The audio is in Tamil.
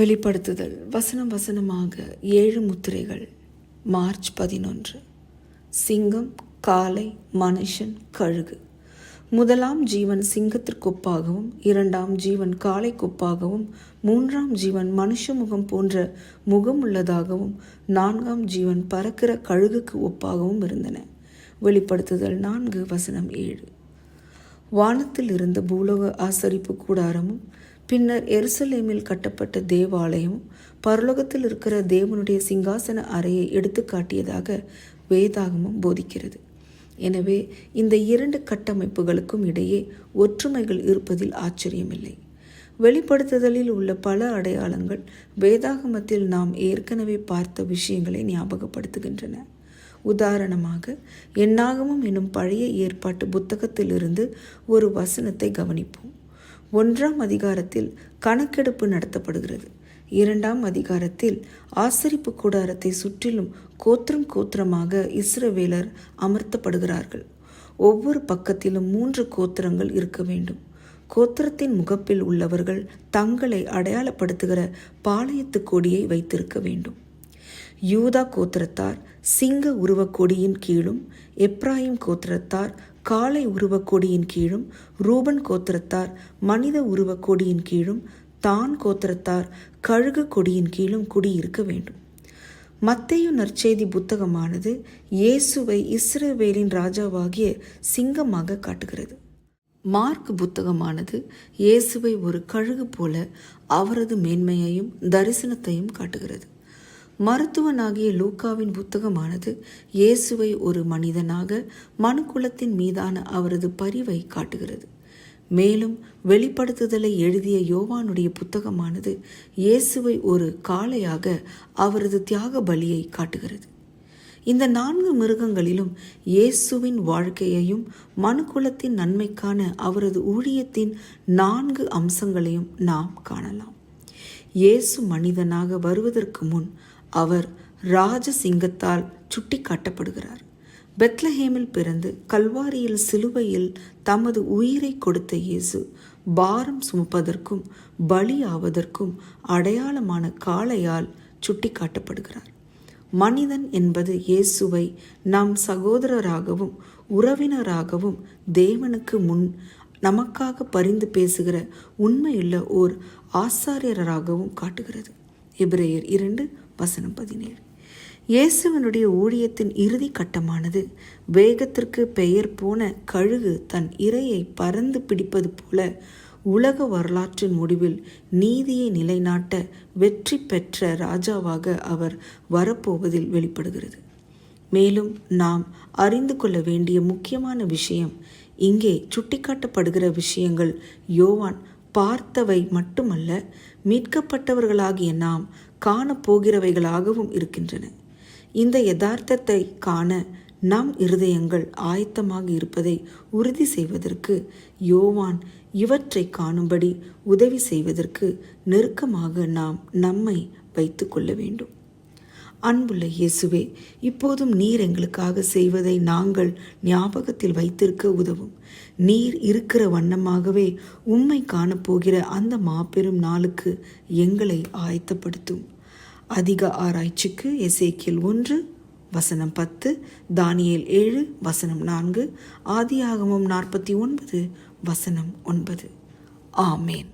வெளிப்படுத்துதல் வசனம் வசனமாக 7 முத்திரைகள். மார்ச் 11. சிங்கம், காளை, மனுஷன், கழுகு. முதலாம் ஜீவன் சிங்கத்திற்கொப்பாகவும், இரண்டாம் ஜீவன் காளைக்கொப்பாகவும், மூன்றாம் ஜீவன் மனுஷ முகம் போன்ற முகம் உள்ளதாகவும், நான்காம் ஜீவன் பறக்கிற கழுகுக்கு ஒப்பாகவும் இருந்தன. வெளிப்படுத்துதல் 4 வசனம் 7. வானத்தில் இருந்த பூலோக ஆசரிப்பு கூடாரமும், பின்னர் எருசலேமில் கட்டப்பட்ட தேவாலயமும் பரலோகத்தில் இருக்கிற தேவனுடைய சிங்காசன அறையை எடுத்து காட்டியதாக வேதாகமம் போதிக்கிறது. எனவே இந்த 2 கட்டமைப்புகளுக்கும் இடையே ஒற்றுமைகள் இருப்பதில் ஆச்சரியமில்லை. வெளிப்படுத்துதலில் உள்ள பல அடையாளங்கள் வேதாகமத்தில் நாம் ஏற்கனவே பார்த்த விஷயங்களை ஞாபகப்படுத்துகின்றன. உதாரணமாக, என்னாகமம் என்னும் பழைய ஏற்பாட்டு புத்தகத்திலிருந்து ஒரு வசனத்தை கவனிப்போம். 1ஆம் அதிகாரத்தில் கணக்கெடுப்பு நடத்தப்படுகிறது. 2ஆம் அதிகாரத்தில் ஆசரிப்பு கூடாரத்தை சுற்றிலும் கோத்திரம் கோத்திரமாக இஸ்ரவேலர் அமர்த்தப்படுகிறார்கள். ஒவ்வொரு பக்கத்திலும் 3 கோத்திரங்கள் இருக்க வேண்டும். கோத்திரத்தின் முகப்பில் உள்ளவர்கள் தங்களை அடையாளப்படுத்துகிற பாளையத்து கொடியை வைத்திருக்க வேண்டும். யூதா கோத்திரத்தார் சிங்க உருவக்கொடியின் கீழும், எப்ராயிம் கோத்திரத்தார் காளை உருவக்கொடியின் கீழும், ரூபன் கோத்திரத்தார் மனித உருவக்கொடியின் கீழும், தான் கோத்திரத்தார் கழுகு கொடியின் கீழும் குடியிருக்க வேண்டும். மத்தேயு நற்செய்தி புத்தகமானது இயேசுவை இஸ்ரவேலின் ராஜாவாகிய சிங்கமாக காட்டுகிறது. மார்க் புத்தகமானது இயேசுவை ஒரு கழுகு போல அவரது மேன்மையையும் தரிசனத்தையும் காட்டுகிறது. மருத்துவனாகிய லூக்காவின் புத்தகமானது இயேசுவை ஒரு மனிதனாக மனுக்குலத்தின் மீதான அவரது பரிவை காட்டுகிறது. மேலும் வெளிப்படுத்துதலை எழுதிய யோவானுடைய புத்தகமானது இயேசுவை ஒரு காளையாக அவரது தியாக பலியை காட்டுகிறது. இந்த 4 மிருகங்களிலும் இயேசுவின் வாழ்க்கையையும் மனுக்குலத்தின் நன்மைக்கான அவரது ஊழியத்தின் 4 அம்சங்களையும் நாம் காணலாம். இயேசு மனிதனாக வருவதற்கு முன் அவர் ராஜசிங்கத்தால் சுட்டி காட்டப்படுகிறார். பெத்லஹேமில் பிறந்து கல்வாரியில் சிலுவையில் தமது உயிரை கொடுத்த இயேசு பாரம் சுமப்பதற்கும் பலியாவதற்கும் அடையாளமான காளையால் சுட்டி காட்டப்படுகிறார். மனிதன் என்பது இயேசுவை நம் சகோதரராகவும் உறவினராகவும் தேவனுக்கு முன் நமக்காக பரிந்து பேசுகிற உண்மையுள்ள ஓர் ஆசாரியராகவும் காட்டுகிறது. எபிரேயர் 2 வசனம் 17. இயேசுவனுடைய ஊழியத்தின் இறுதி கட்டமானது வேகத்திற்கு பெயர் போன கழுகு தன் இரையை பறந்து பிடிப்பது போல உலக வரலாற்றின் முடிவில் நீதியை நிலைநாட்ட வெற்றி பெற்ற ராஜாவாக அவர் வரப்போவதில் வெளிப்படுகிறது. மேலும் நாம் அறிந்து கொள்ள வேண்டிய முக்கியமான விஷயம், இங்கே சுட்டிக்காட்டப்படுகிற விஷயங்கள் யோவான் பார்த்தவை மட்டுமல்ல, மீட்கப்பட்டவர்களாகிய நாம் காணப்போகிறவைகளாகவும் இருக்கின்றன. இந்த யதார்த்தத்தை காண நம் இருதயங்கள் ஆயத்தமாக இருப்பதை உறுதி செய்வதற்கு யோவான் இவற்றை காணும்படி உதவி செய்வதற்கு நெருக்கமாக நாம் நம்மை வைத்து கொள்ள வேண்டும். அன்புள்ள இயேசுவே, இப்போதும் நீர் எங்களுக்காக செய்வதை நாங்கள் ஞாபகத்தில் வைத்திருக்க உதவும். நீர் இருக்கிற வண்ணமாகவே உம்மை காணப்போகிற அந்த மாபெரும் நாளுக்கு எங்களை ஆயத்தப்படுத்தும். அதிக ஆராய்ச்சிக்கு எசேக்கியேல் 1 வசனம் 10, தானியேல் 7 வசனம் 4, ஆதியாகமம் 49 வசனம் 9. ஆமேன்.